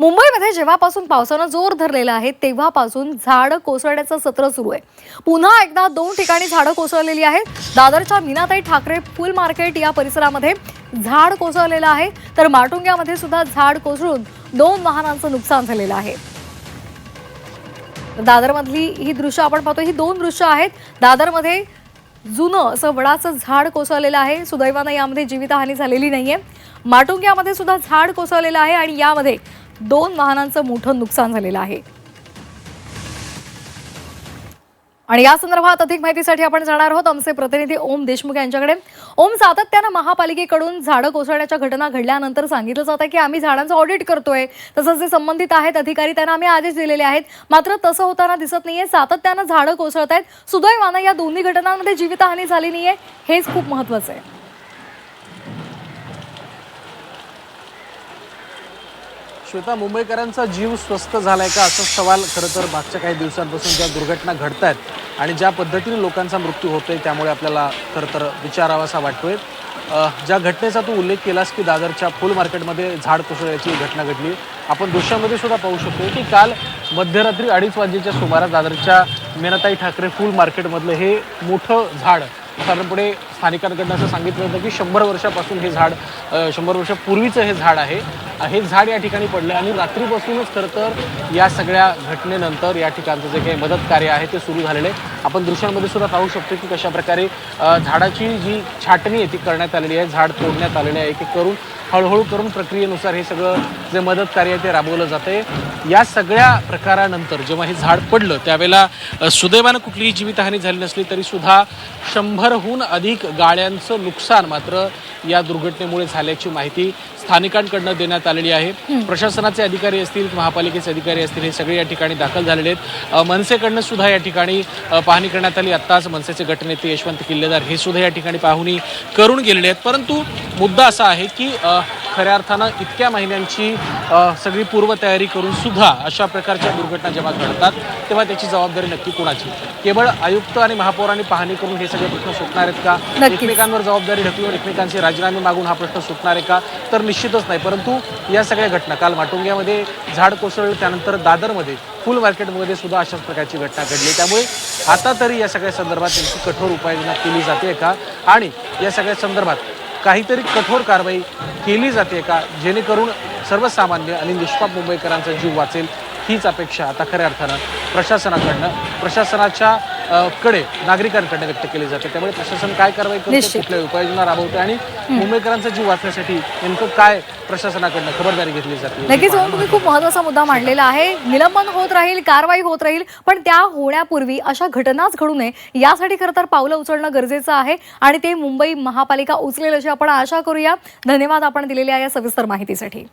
मुंबईमध्ये जेव्हापासून पावसानं जोर धरलेला आहे तेव्हापासून झाडं कोसळण्याचं सत्र सुरू आहे। पुन्हा एकदा 2 ठिकाणी झाडं कोसळलेली आहेत। दादरच्या मीनाताई ठाकरे फुल मार्केट या परिसरामध्ये झाड कोसळलेलं आहे, तर माटुंग्यामध्ये सुद्धा झाड कोसळून 2 वाहनांचं नुकसान झालेलं आहे। दादरमधली ही दृश्य आपण पाहतो। ही 2 दृश्य आहेत। दादरमध्ये जुनं असं वडाचं झाड कोसळलेलं आहे। सुदैवाने यामध्ये जीवितहानी झालेली नाहीये। माटुंग्यामध्ये सुद्धा झाड कोसळलेलं आहे आणि यामध्ये 2 वाहनांचं मोठं नुकसान झालेलं आहे। आणि या संदर्भात अधिक माहितीसाठी आपण जाणार आहोत आमचे प्रतिनिधी ओम देशमुख यांच्याकडे। ओम, सातत्याने महापालिकेकडून झाडं कोसळण्याच्या घटना घडल्यानंतर सांगितलं जातं की आम्ही झाडांचं ऑडिट करतोय, तसंच जे संबंधित आहेत अधिकारी त्यांना आम्ही आदेश दिलेले आहेत, मात्र तसं होताना दिसत नाहीये। सातत्याने झाडं कोसळत आहेत। सुदैवाने या दोन्ही घटनांमध्ये जीवितहानी झाली नाहीये, हेच खूप महत्त्वाचं आहे। श्वेता, मुंबईकरांचा जीव स्वस्त झालाय का असा सवाल खरं तर मागच्या काही दिवसांपासून ज्या दुर्घटना घडतायत आणि ज्या पद्धतीने लोकांचा मृत्यू होतोय त्यामुळे आपल्याला खरं तर विचारावासा वाटतोय। ज्या घटनेचा तू उल्लेख केलास की दादरच्या फुल मार्केटमध्ये झाड कोसळल्याची घटना घडली, आपण दृश्यामध्ये सुद्धा पाहू शकतो की काल मध्यरात्री 2:30 वाजेच्या सुमारास दादरच्या मीनाताई ठाकरे फुल मार्केटमधलं हे मोठं झाड साधारणपणे स्थानिकांकडून असं सांगितलं होतं की 100 वर्षापासून हे झाड 100 वर्षापूर्वीचं हे झाड आहे। हे झाड या ठिकाणी पडलं आणि रात्रीपासूनच खरं तर या सगळ्या घटनेनंतर या ठिकाणचं जे काही मदत कार्य आहे ते सुरू झालेलं आहे। आपण दृश्यांमध्ये सुद्धा पाहू शकतो की कशा प्रकारे झाडाची जी छाटणी आहे ती करण्यात आलेली आहे, झाड तोडण्यात आलेले आहे। एक एक करून हळूहळू करून प्रक्रियेनुसार हे सगळं जे मदत कार्य आहे ते राबवलं जाते। या सगळ्या प्रकारानंतर जेव्हा हे झाड पडलं त्यावेळेला सुदैवानं कुठलीही जीवितहानी झाली नसली तरी सुद्धा 100हून अधिक गाड्यांचं नुकसान मात्र या दुर्घटनेमुळे झाल्याची माहिती स्थानिकांकडून देण्यात आलेली आहे। प्रशासनाचे अधिकारी असतील, महापालिकेचे अधिकारी असतील, हे सगळे या ठिकाणी दाखल झालेले आहेत। मनसेकडनं सुद्धा या ठिकाणी पाहणी करण्यात आली। आत्ताच मनसेचे गटनेते यशवंत किल्लेदार हे सुद्धा या ठिकाणी पाहणी करून गेलेले आहेत। परंतु मुद्दा असा आहे की खऱ्या अर्थानं इतक्या महिन्यांची सगळी पूर्वतयारी करून सुद्धा अशा प्रकारच्या दुर्घटना जेव्हा घडतात तेव्हा त्याची जबाबदारी नक्की कोणाची? केवळ आयुक्त आणि महापौरांनी पाहणी करून हे सगळे प्रश्न सुटणार आहेत का? एकमेकांवर जबाबदारी ढकलून एकमेकांचे राजीनामे मागून हा प्रश्न सुटणार आहे का? तर निश्चितच नाही। परंतु या सगळ्या घटना काल माटुंग्यामध्ये झाड कोसळलं, त्यानंतर दादरमध्ये फुल मार्केटमध्ये सुद्धा अशाच प्रकारची घटना घडली। त्यामुळे आता तरी या सगळ्या संदर्भात नेमकी कठोर उपाययोजना केली जाते का आणि या सगळ्या संदर्भात काहीतरी कठोर कारवाई केली जाते का, जेणेकरून सर्वसामान्य आणि निष्पाप मुंबईकरांचा जीव वाचेल? हीच अपेक्षा आता खऱ्या अर्थानं प्रशासनाच्या कडे नागरिकांकडे व्यक्त केली जाते। त्यामुळे प्रशासन काय कारवाई करते, कुठल्या उपाययोजना राबवते आणि मुंबईकरांचा जीव वाचण्यासाठी नेमकं काय प्रशासनाकडनं खबरदारी घेतली जाते? नक्कीच तुम्ही खूप महत्त्वाचा मुद्दा मांडलेला आहे। निलंबन होत राहील, कारवाई होत राहील, पण त्या होण्यापूर्वी अशा घटनाच घडू नये यासाठी खरं तर पावलं उचलणं गरजेचं आहे आणि ते मुंबई महापालिका उचलेल अशी आपण आशा करूया। धन्यवाद आपण दिलेल्या या सविस्तर माहितीसाठी।